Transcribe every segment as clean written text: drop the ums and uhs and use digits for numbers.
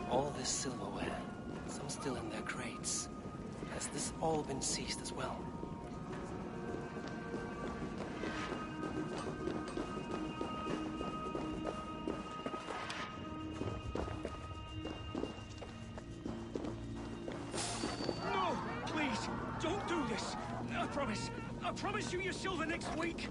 All this silverware, some still in their crates. Has this all been seized as well? No! Please, don't do this! I promise! I promise you your silver next week!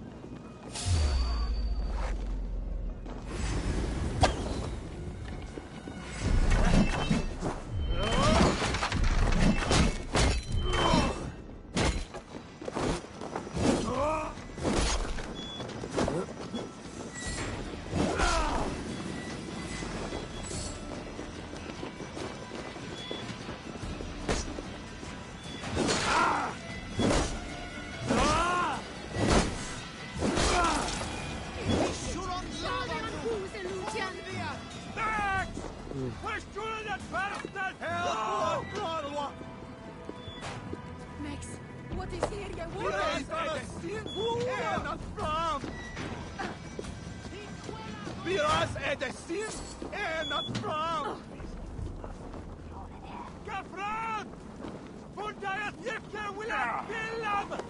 What is here? Viras är det sist ända fram! Kafran! Fundajat jäklar vill jag killam!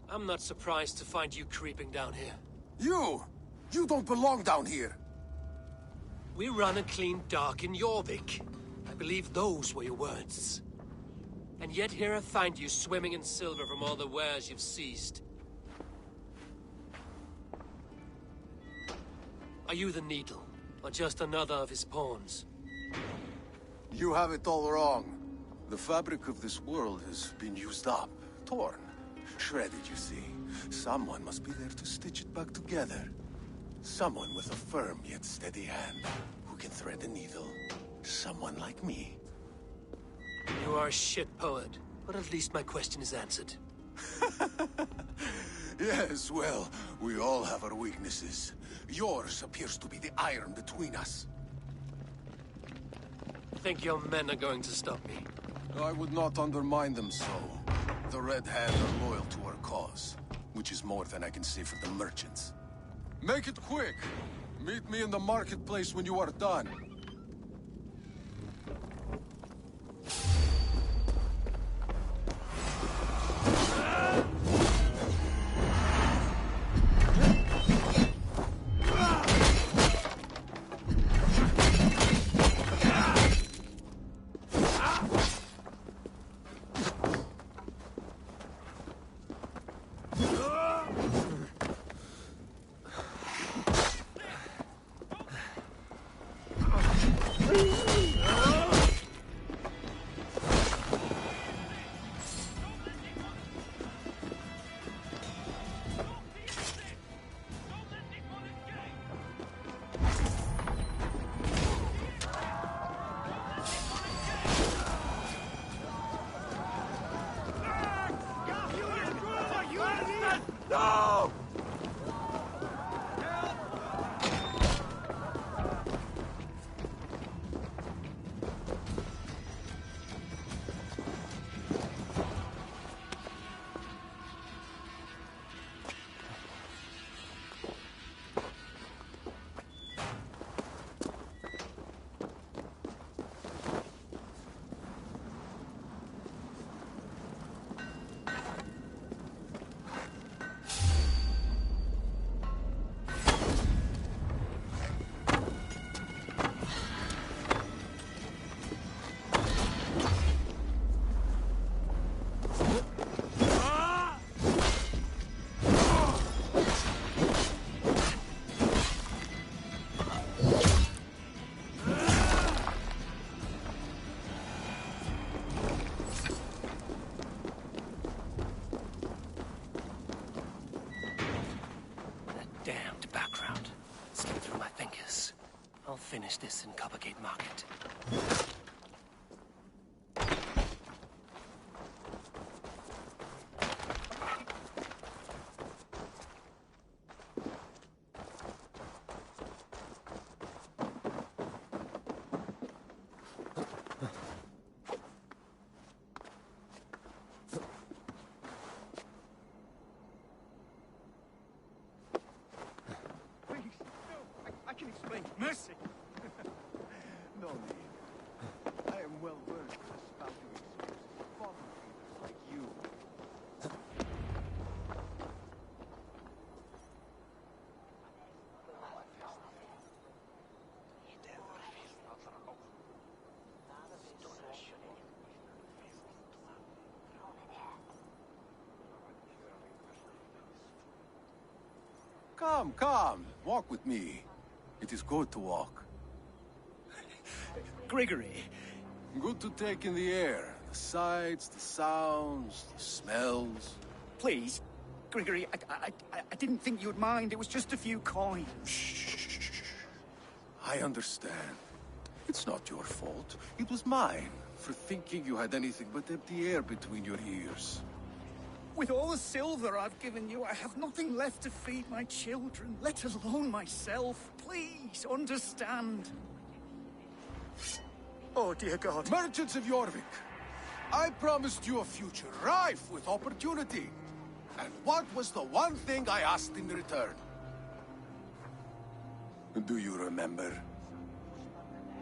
I'm not surprised to find you creeping down here. You! You don't belong down here! We run a clean dock in Jorvik. I believe those were your words. And yet here I find you swimming in silver from all the wares you've seized. Are you the Needle, or just another of his pawns? You have it all wrong. The fabric of this world has been used up, torn, shredded, you see. Someone must be there to stitch it back together. Someone with a firm yet steady hand, who can thread a needle. Someone like me. You are a shit poet, but at least my question is answered. Yes, well, we all have our weaknesses. Yours appears to be the iron between us. Think your men are going to stop me? I would not undermine them so. The Red Hand are loyal to our cause, which is more than I can say for the merchants. Make it quick! Meet me in the marketplace when you are done. No! Damned background. Slipped through my fingers. I'll finish this in Coppergate Market. Come, come, walk with me. It is good to walk. Grigory, Good to take in the air. The sights, the sounds, the smells. please. Grigory, I didn't think you'd mind. It was just a few coins. Shh. I understand. It's not your fault. It was mine, for thinking you had anything but empty air between your ears. With all the silver I've given you, I have nothing left to feed my children, let alone myself. Please, understand. Oh, dear God. Merchants of Jorvik, I promised you a future rife with opportunity. And what was the one thing I asked in return? Do you remember?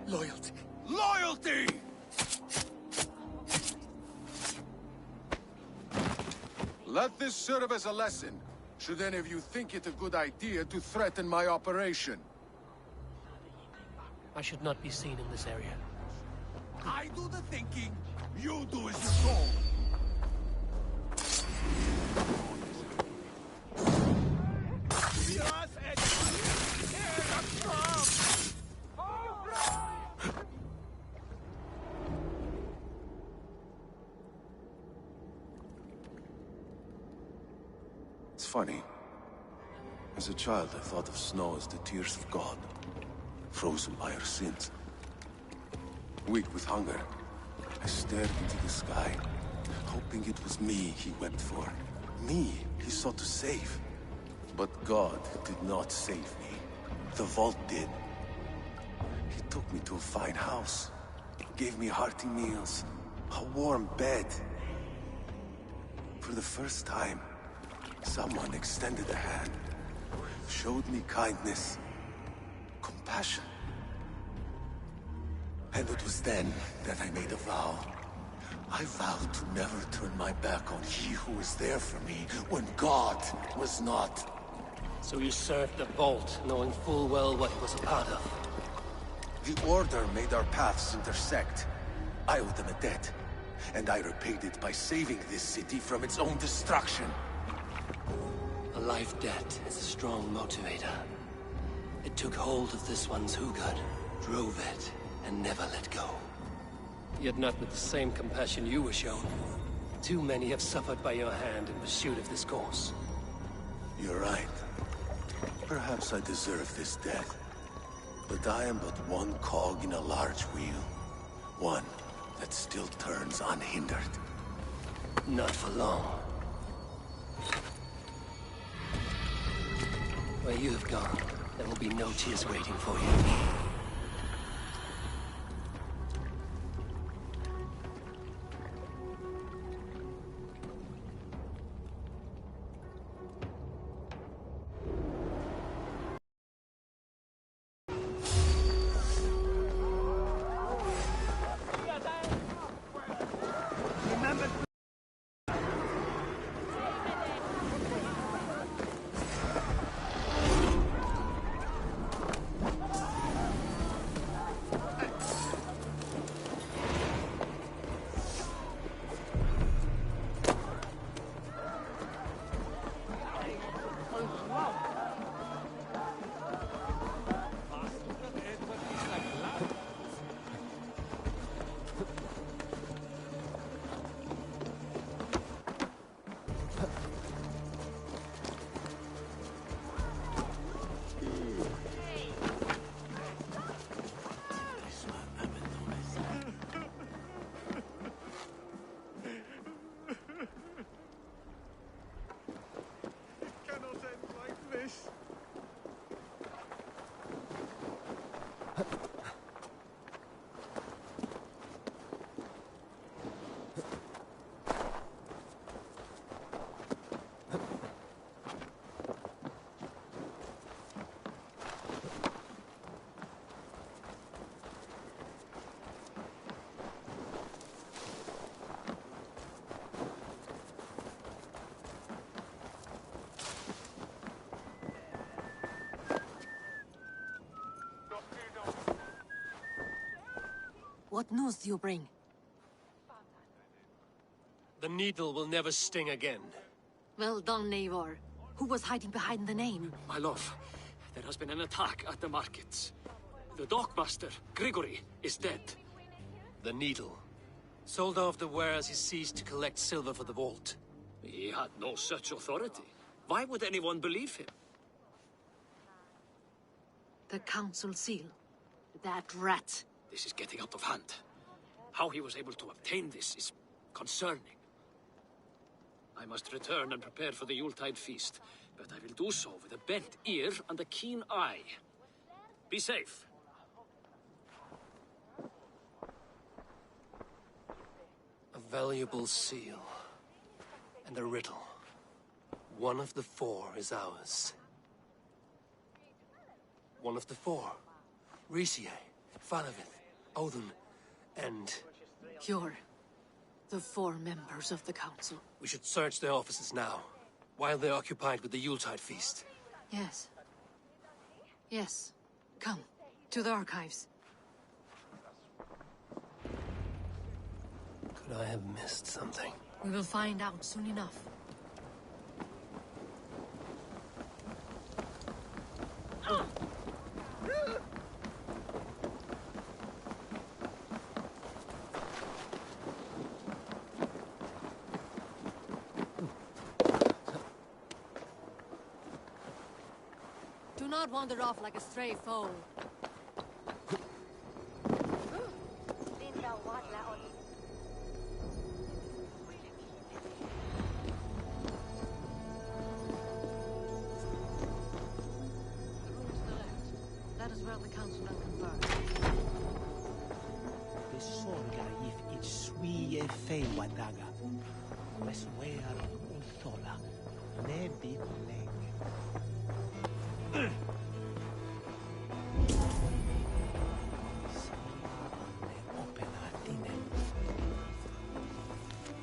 Loyalty. Loyalty! Let this serve as a lesson, should any of you think it a good idea to threaten my operation. I should not be seen in this area. I do the thinking, you do as you're told. Yes, It's funny. As a child, I thought of snow as the tears of God, frozen by our sins. Weak with hunger, I stared into the sky, hoping it was me he wept for. Me he sought to save. But God did not save me. The vault did. He took me to a fine house, gave me hearty meals, a warm bed. For the first time, someone extended a hand, showed me kindness, compassion. And it was then that I made a vow. I vowed to never turn my back on he who was there for me when God was not. So you served the Vault, knowing full well what it was a part of. The Order made our paths intersect. I owed them a debt, and I repaid it by saving this city from its own destruction. A life debt is a strong motivator. It took hold of this one's Hugad, drove it, and never let go. Yet not with the same compassion you were shown. Too many have suffered by your hand in pursuit of this course. You're right. Perhaps I deserve this death. But I am but one cog in a large wheel. One that still turns unhindered. Not for long. Where you have gone, there will be no tears waiting for you. Remember... cannot end like this. What news do you bring? The needle will never sting again. Well done, Eivor. Who was hiding behind the name? My love, there has been an attack at the markets. The dockmaster, Grigory, is dead. The Needle. Sold off the wares he seized to collect silver for the vault. He had no such authority. Why would anyone believe him? The council seal. That rat. This is getting out of hand. How he was able to obtain this is concerning. I must return and prepare for the Yuletide feast, but I will do so with a bent ear and a keen eye. Be safe. A valuable seal. And a riddle. One of the four is ours. One of the four. Ricie, Falavith, Odin, and... You're the four members of the council. We should search their offices now, while they're occupied with the Yuletide feast. Yes. Yes. Come, to the archives. Could I have missed something? We will find out soon enough. Do not wander off like a stray foal. That is where the council will confer. The sorga if it swie fei wadaga. Wes wear uthola. Ne big leg.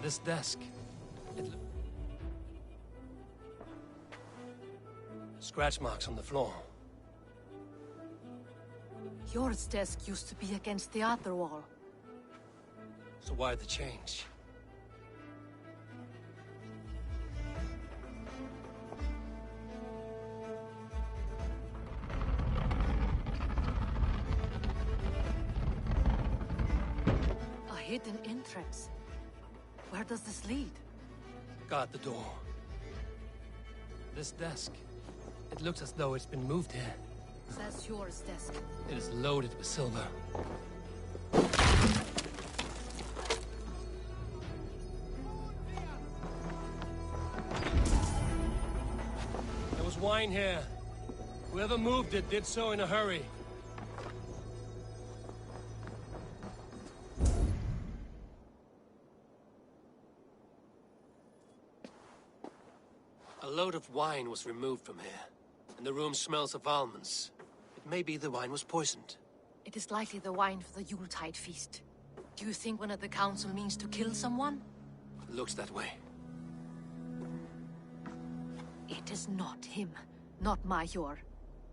This desk. Scratch marks on the floor. Yours desk used to be against the other wall. So why the change? A hidden entrance. Where does this lead? Guard the door. This desk. It looks as though it's been moved here. That's yours desk. It is loaded with silver. There was wine here. Whoever moved it did so in a hurry. A load of wine was removed from here, and the room smells of almonds. It may be the wine was poisoned. It is likely the wine for the Yuletide feast. Do you think one of the council means to kill someone? Looks that way. It is not him, not Major.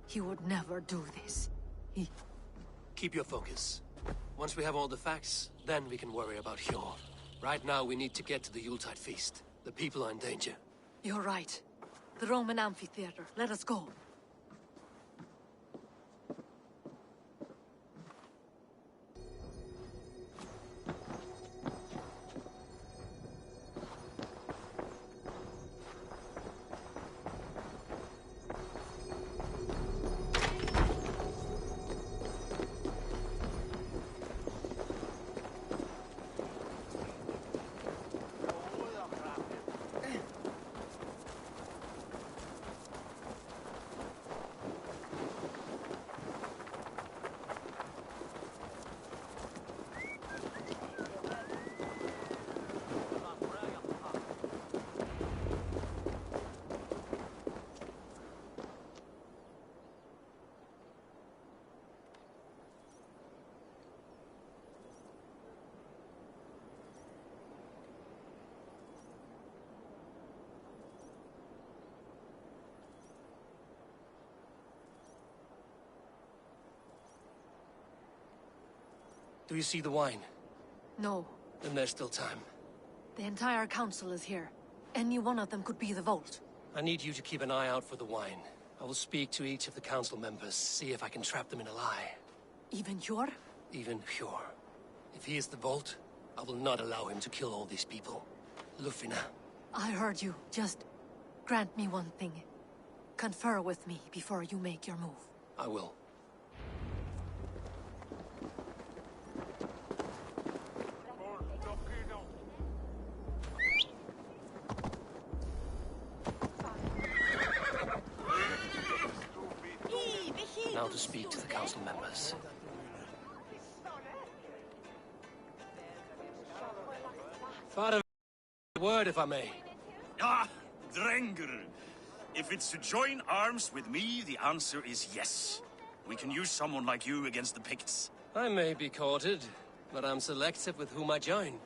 He would never do this. He... Keep your focus. Once we have all the facts, then we can worry about Hjor. Right now, we need to get to the Yuletide feast. The people are in danger. You're right. The Roman amphitheater. Let us go. Do you see the wine? No. Then there's still time. The entire council is here. Any one of them could be the vault. I need you to keep an eye out for the wine. I will speak to each of the council members, see if I can trap them in a lie. Even Hjor? Even Hjor. If he is the Vault, I will not allow him to kill all these people. Lufina. I heard you. Just grant me one thing. Confer with me before you make your move. I will. Now to speak to the council members. Father, a word if I may. Ah, Drengr. If it's to join arms with me, the answer is yes. We can use someone like you against the Picts. I may be courted, but I'm selective with whom I join.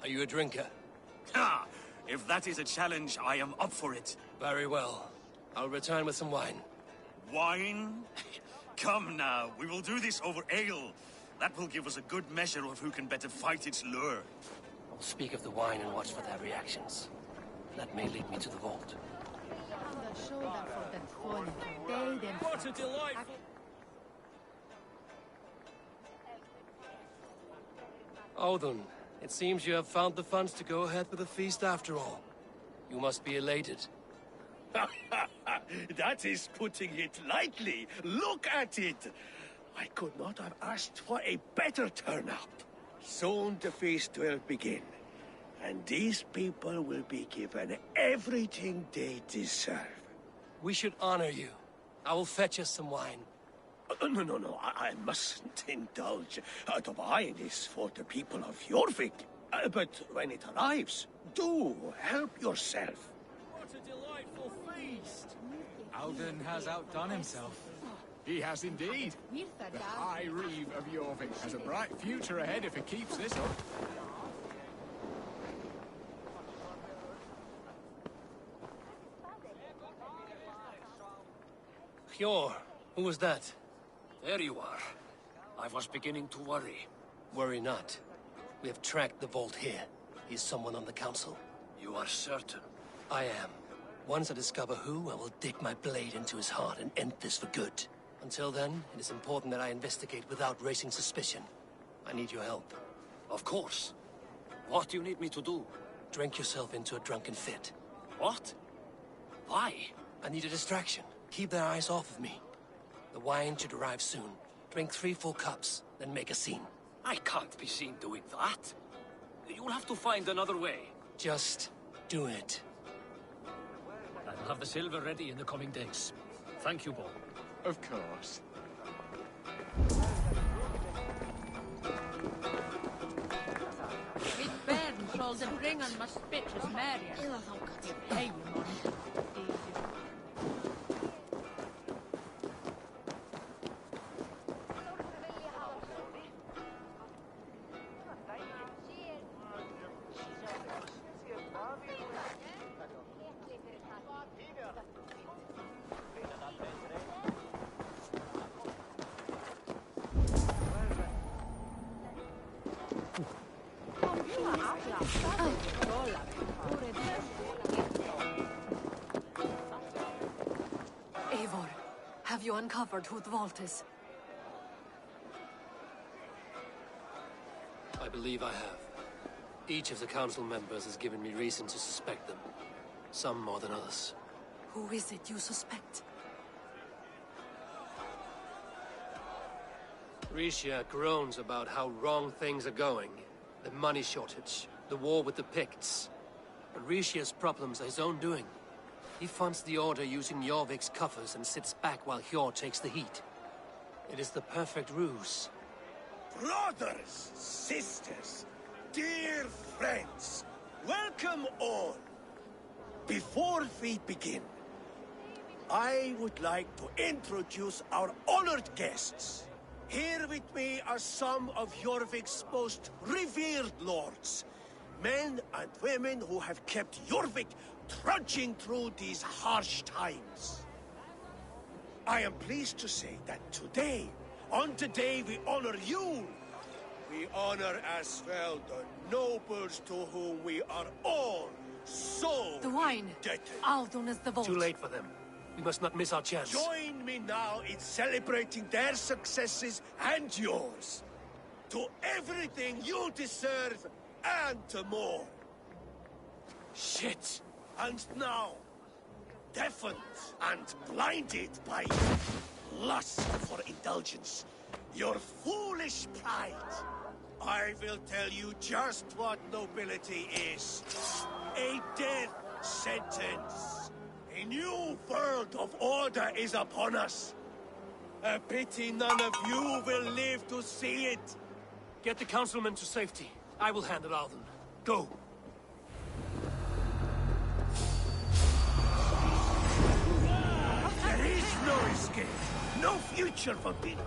Are you a drinker? Ha! If that is a challenge, I am up for it. Very well. I'll return with some wine. Wine? Come now, we will do this over ale. That will give us a good measure of who can better fight its lure. I'll speak of the wine and watch for their reactions. That may lead me to the Vault. What a delightful... Odin, it seems you have found the funds to go ahead with the feast after all. You must be elated. That is putting it lightly. Look at it. I could not have asked for a better turnout. Soon the feast will begin, and these people will be given everything they deserve. We should honor you. I will fetch us some wine. No, I mustn't indulge. The wine is for the people of Jorvik. But when it arrives, do help yourself. What a delightful feast! Alden has outdone himself. He has indeed. The High Reeve of Jorvik has a bright future ahead if he keeps this up. Hjor, who was that? There you are. I was beginning to worry. Worry not. We have tracked the Vault here. He's someone on the council. You are certain? I am. Once I discover who, I will dig my blade into his heart and end this for good. Until then, it is important that I investigate without raising suspicion. I need your help. Of course. What do you need me to do? Drink yourself into a drunken fit. What? Why? I need a distraction. Keep their eyes off of me. The wine should arrive soon. Drink 3 full cups, then make a scene. I can't be seen doing that. You'll have to find another way. Just do it. I'll have the silver ready in the coming days. Thank you, Bo. Of course. Vid världen sålde bringan med spetches Maria. Hej, man. Eivor, have you uncovered who the Vault is? I believe I have. Each of the council members has given me reason to suspect them. Some more than others. Who is it you suspect? Risha groans about how wrong things are going. The money shortage, the war with the Picts. But Rishia's problems are his own doing. He funds the Order using Jorvik's coffers and sits back while Hjor takes the heat. It is the perfect ruse. Brothers, sisters, dear friends, welcome all. Before we begin, I would like to introduce our honored guests. Here with me are some of Jorvik's most revered lords. Men and women who have kept Jorvik trudging through these harsh times. I am pleased to say that today, on the day we honor you, we honor as well the nobles to whom we are all So The wine. indebted. Aldun is the vault. Too late for them. We must not miss our chance. Join me now in celebrating their successes and yours. To everything you deserve and to more. Shit! And now, deafened and blinded by lust for indulgence, your foolish pride, I will tell you just what nobility is. A death sentence. A new world of order is upon us. A pity none of you will live to see it. Get the councilman to safety. I will handle Alden. Go! There is no escape. No future for me.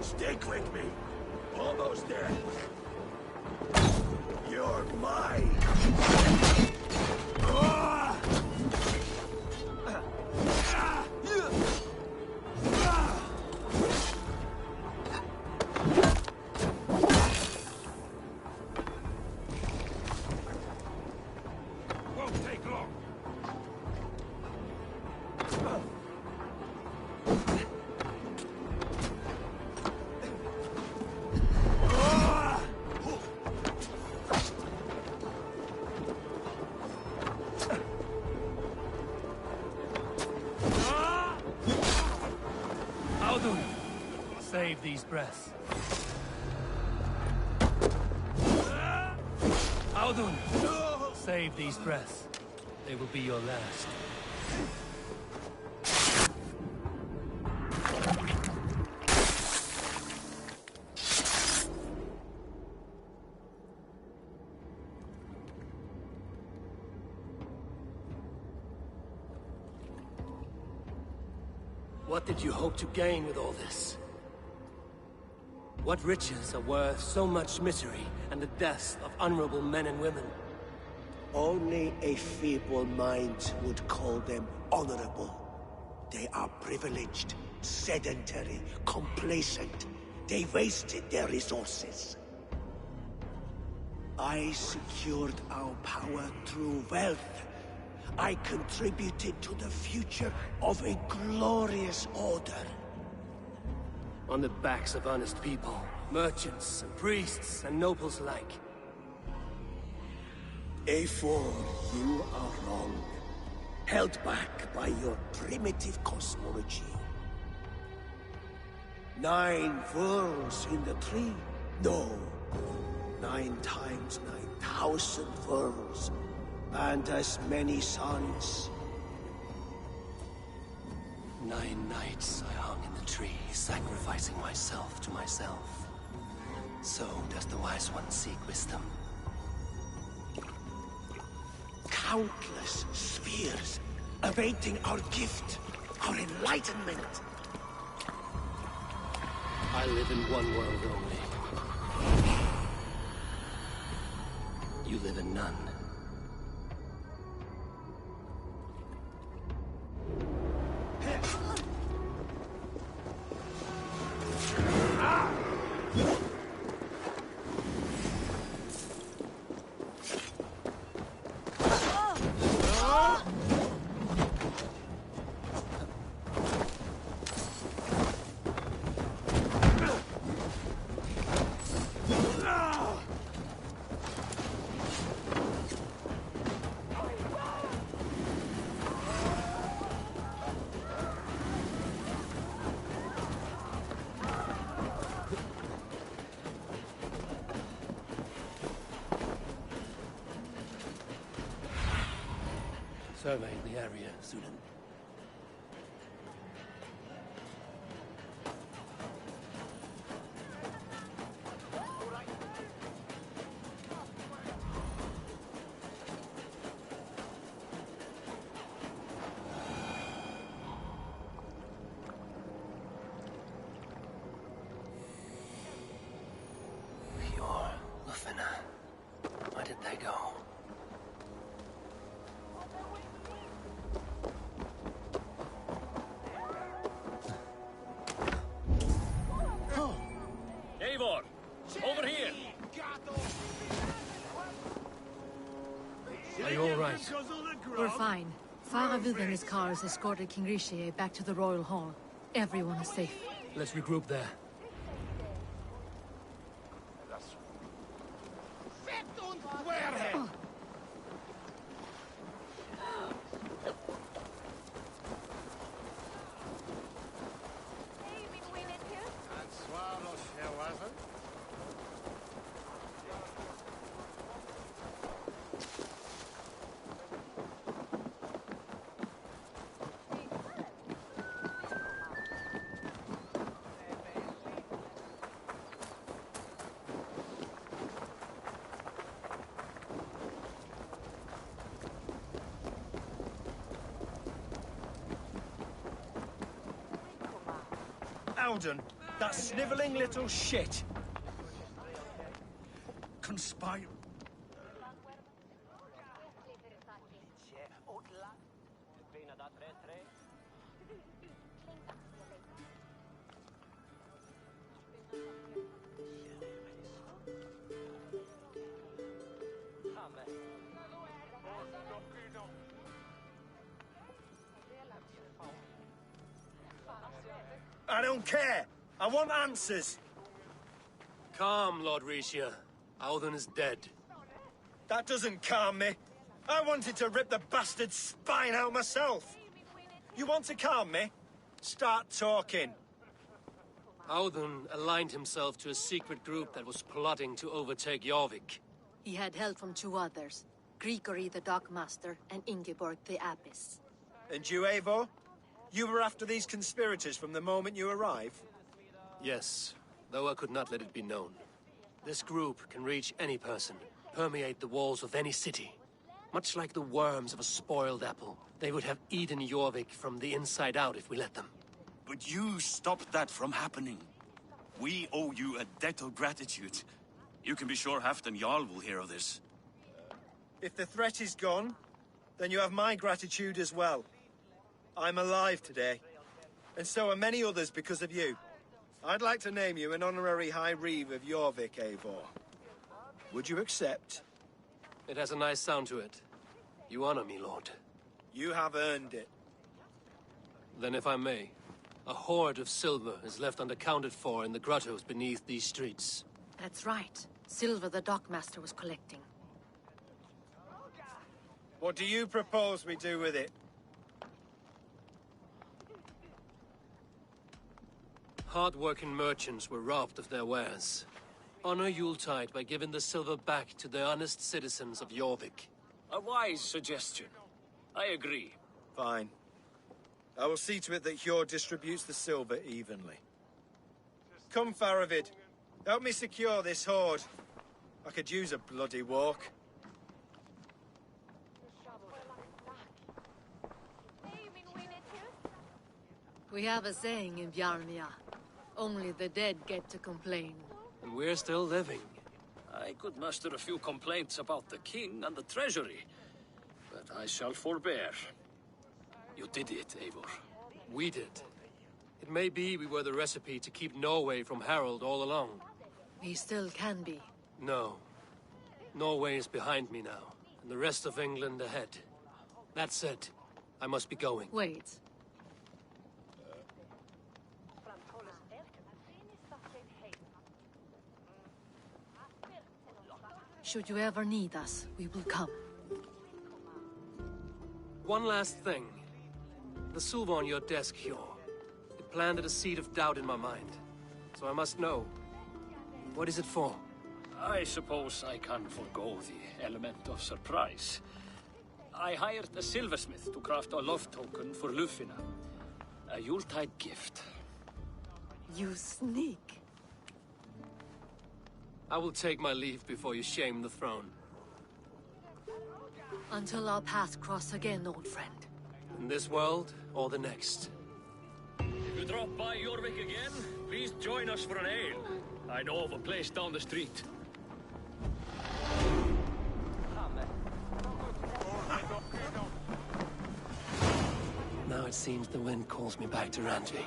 Stick with me. Almost there. You're mine. Won't take long. Aldun! Save these breaths. Aldun! Save these breaths. They will be your last. What did you hope to gain with all this? What riches are worth so much misery and the deaths of honorable men and women? Only a feeble mind would call them honorable. They are privileged, sedentary, complacent. They wasted their resources. I secured our power through wealth. I contributed to the future of a glorious order. On the backs of honest people, merchants and priests and nobles alike. A4, you are wrong. Held back by your primitive cosmology. 9 worlds in the tree? No. 9 times 9,000 worlds. And as many suns. 9 nights I hung in the tree, sacrificing myself to myself. So does the Wise One seek wisdom. Countless spheres, awaiting our gift, our enlightenment. I live in one world only. You live in none. Survey the area, Sudan. Where did they go? Eivor! Over here! Are you all right? We're fine. Faravid and his cars escorted King Rishi back to the Royal Hall. Everyone is safe. Let's regroup there. Alden, that snivelling little shit. Conspire. I don't care. I want answers. Calm, Lord Rishia. Audun is dead. That doesn't calm me. I wanted to rip the bastard's spine out myself. You want to calm me? Start talking. Audun aligned himself to a secret group that was plotting to overtake Jorvik. He had help from two others. Grigory the Dockmaster and Ingeborg the Abbess. And you, Eivor? You were after these conspirators from the moment you arrived? Yes, though I could not let it be known. This group can reach any person, permeate the walls of any city. Much like the worms of a spoiled apple, they would have eaten Jorvik from the inside out if we let them. But you stopped that from happening. We owe you a debt of gratitude. You can be sure Halfdan Jarl will hear of this. If the threat is gone, then you have my gratitude as well. I'm alive today, and so are many others because of you. I'd like to name you an honorary High Reeve of Jorvik, Eivor. Would you accept? It has a nice sound to it. You honor me, Lord. You have earned it. Then if I may, a hoard of silver is left unaccounted for in the grottos beneath these streets. That's right. Silver the Dockmaster was collecting. What do you propose we do with it? Hard-working merchants were robbed of their wares. Honor Yuletide by giving the silver back to the honest citizens of Jorvik. A wise suggestion. I agree. Fine. I will see to it that Hjord distributes the silver evenly. Come, Faravid. Help me secure this hoard. I could use a bloody walk. We have a saying in Bjarmia. Only the dead get to complain. And we're still living. I could muster a few complaints about the king and the treasury, but I shall forbear. You did it, Eivor. We did. It may be we were the recipe to keep Norway from Harald all along. We still can be. No. Norway is behind me now, and the rest of England ahead. That said, I must be going. Wait. Should you ever need us, we will come. One last thing. The silver on your desk, Hjord. It planted a seed of doubt in my mind. So I must know. What is it for? I suppose I can forgo the element of surprise. I hired a silversmith to craft a love token for Lufina. A Yuletide gift. You sneak. I will take my leave before you shame the throne. Until our paths cross again, old friend. In this world, or the next. If you drop by Jorvik again, please join us for an ale. I know of a place down the street. Now it seems the wind calls me back to Randvi.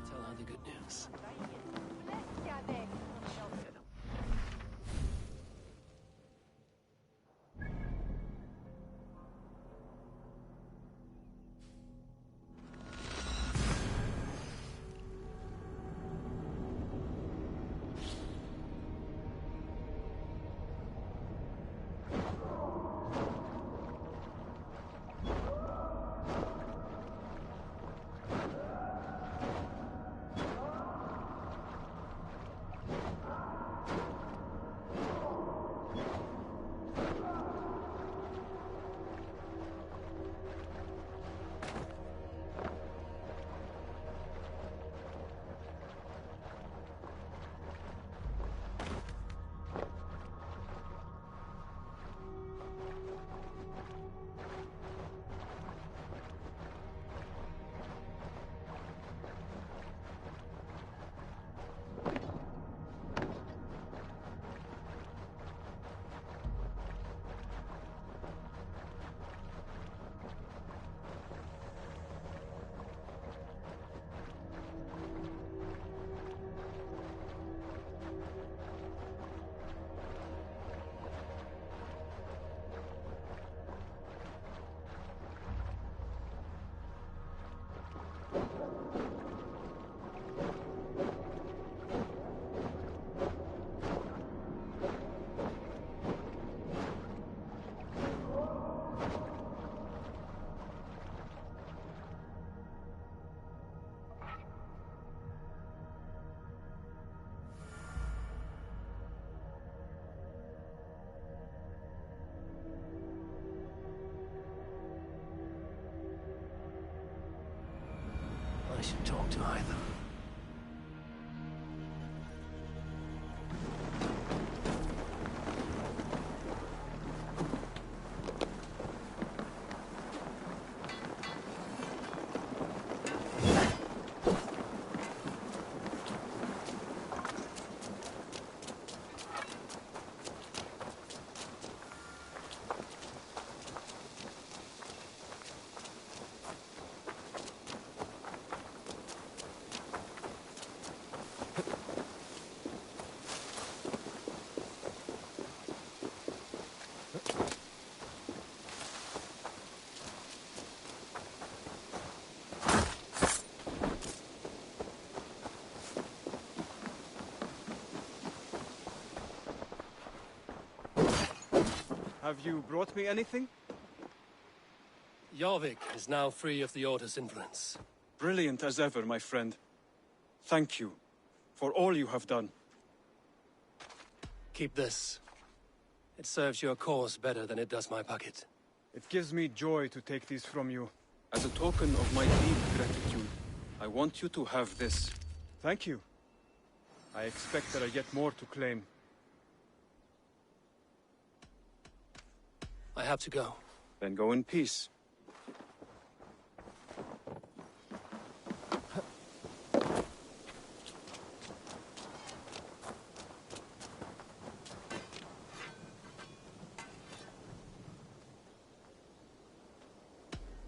Tell her the good news. I should talk to either. Have you brought me anything? Jorvik is now free of the Order's influence. Brilliant as ever, my friend. Thank you for all you have done. Keep this. It serves your cause better than it does my pocket. It gives me joy to take these from you. As a token of my deep gratitude, I want you to have this. Thank you. I expect that I get more to claim. I have to go. Then go in peace.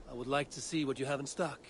I would like to see what you have in stock.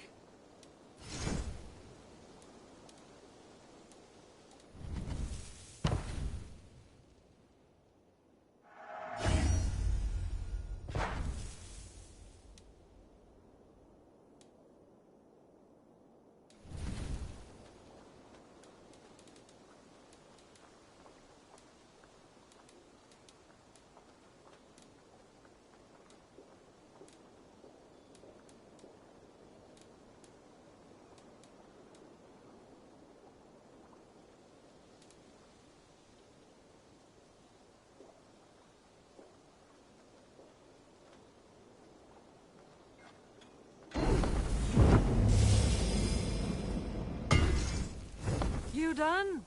You done?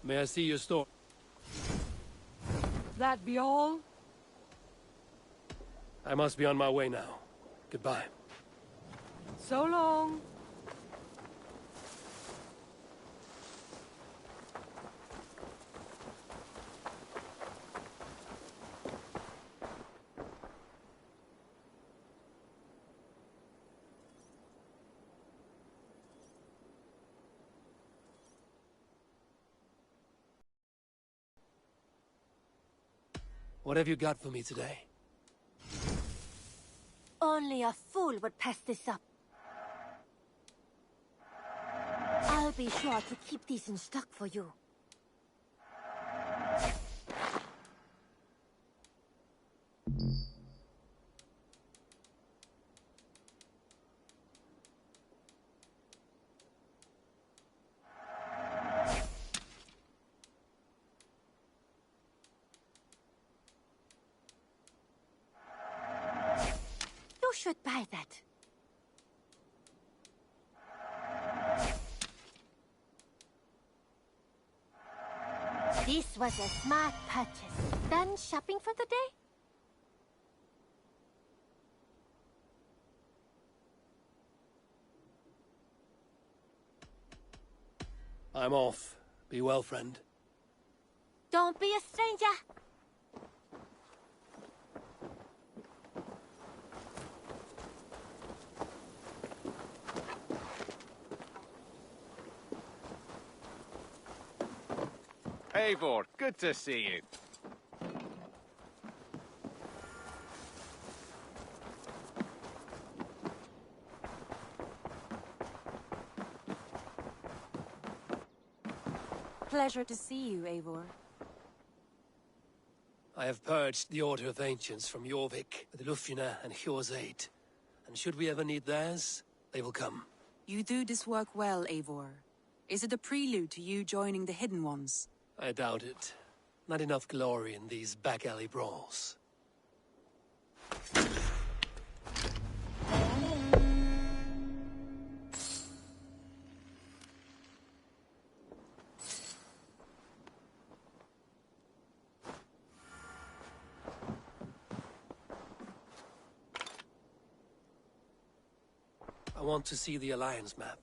May I see your store? That be all? I must be on my way now. Goodbye. So long. What have you got for me today? Only a fool would pass this up. I'll be sure to keep these in stock for you. You should buy that. This was a smart purchase. Done shopping for the day? I'm off. Be well, friend. Don't be a stranger. Eivor, good to see you. Pleasure to see you, Eivor. I have purged the Order of Ancients from Jorvik, the Lufjuna, and Hjor's aid. And should we ever need theirs, they will come. You do this work well, Eivor. Is it a prelude to you joining the Hidden Ones? I doubt it. Not enough glory in these back-alley brawls. I want to see the Alliance map.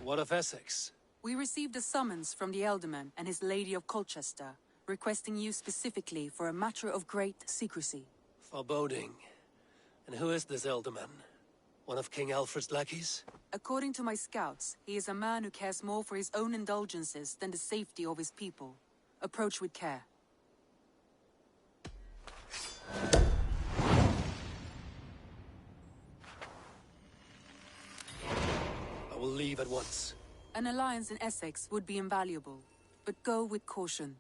What of Essex? We received a summons from the Elderman and his Lady of Colchester, requesting you specifically for a matter of great secrecy. Foreboding. And who is this Elderman? One of King Alfred's lackeys? According to my scouts, he is a man who cares more for his own indulgences than the safety of his people. Approach with care. I will leave at once. An alliance in Essex would be invaluable. but go with caution.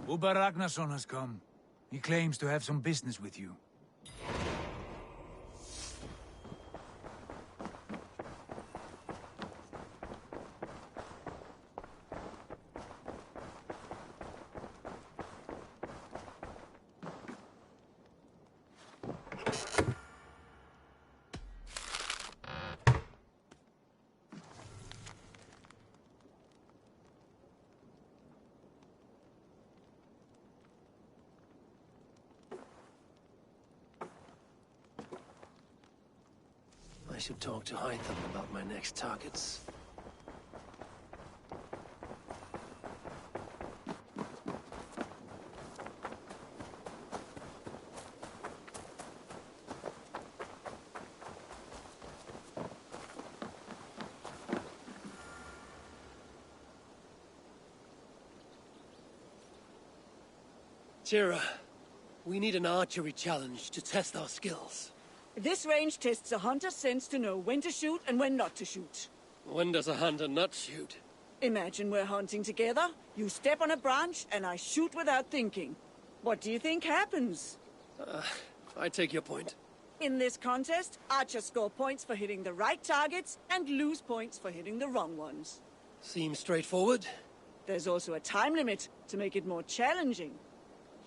Uber Ragnarsson has come. He claims to have some business with you. I should talk to Hytham about my next targets. Tira, we need an archery challenge to test our skills. This range tests a hunter's sense to know when to shoot and when not to shoot. When does a hunter not shoot? Imagine we're hunting together, you step on a branch, and I shoot without thinking. What do you think happens? I take your point. In this contest, archers score points for hitting the right targets and lose points for hitting the wrong ones. Seems straightforward. There's also a time limit to make it more challenging.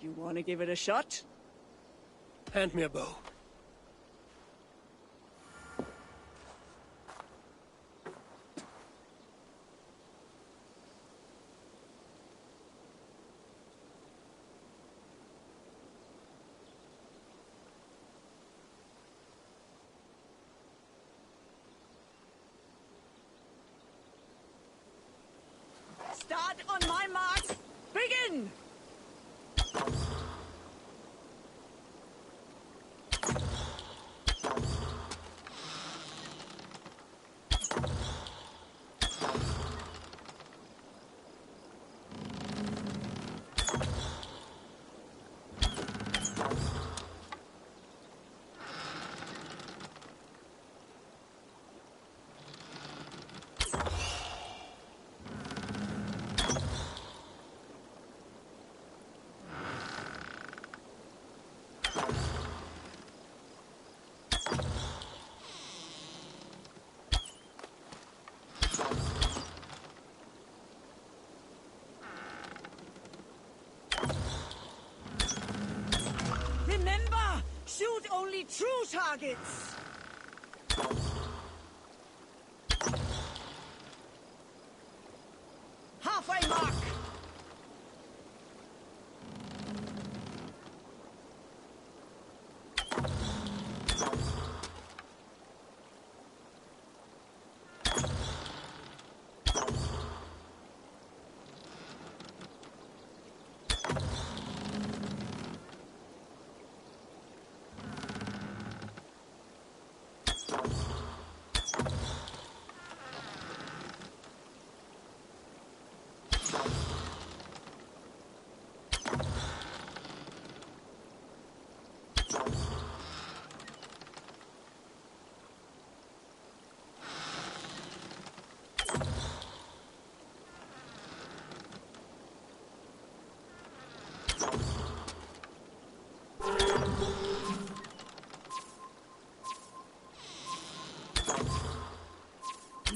You want to give it a shot? Hand me a bow. Start on my mark. Begin! Remember, shoot only true targets. Halfway mark.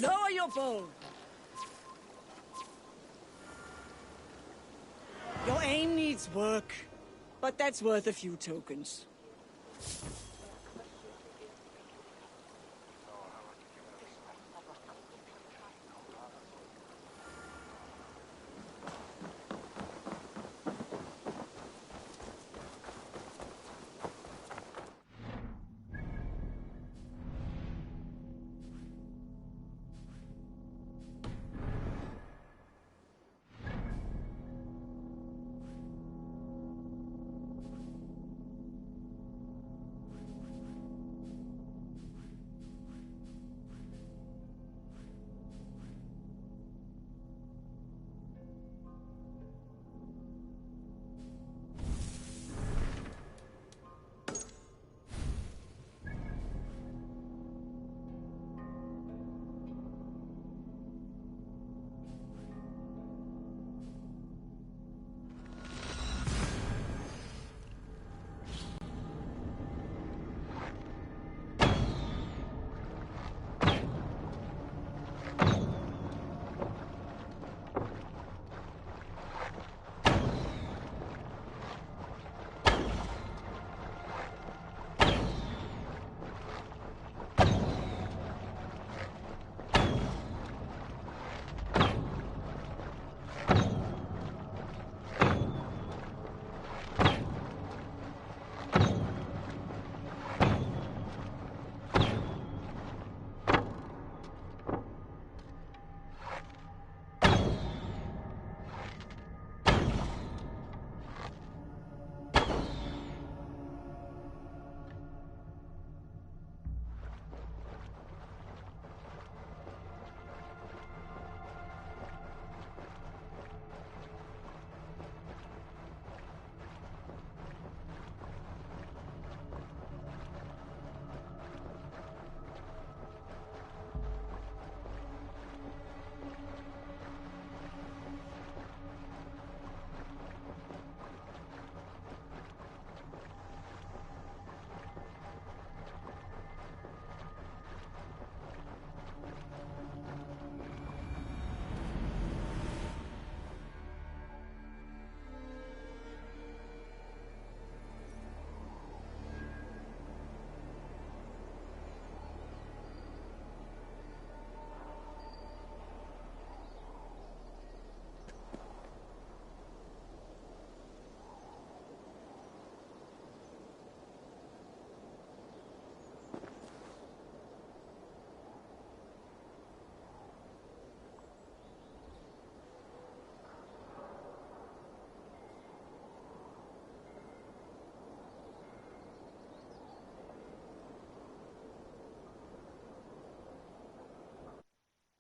Lower your bow. Your aim needs work, but that's worth a few tokens.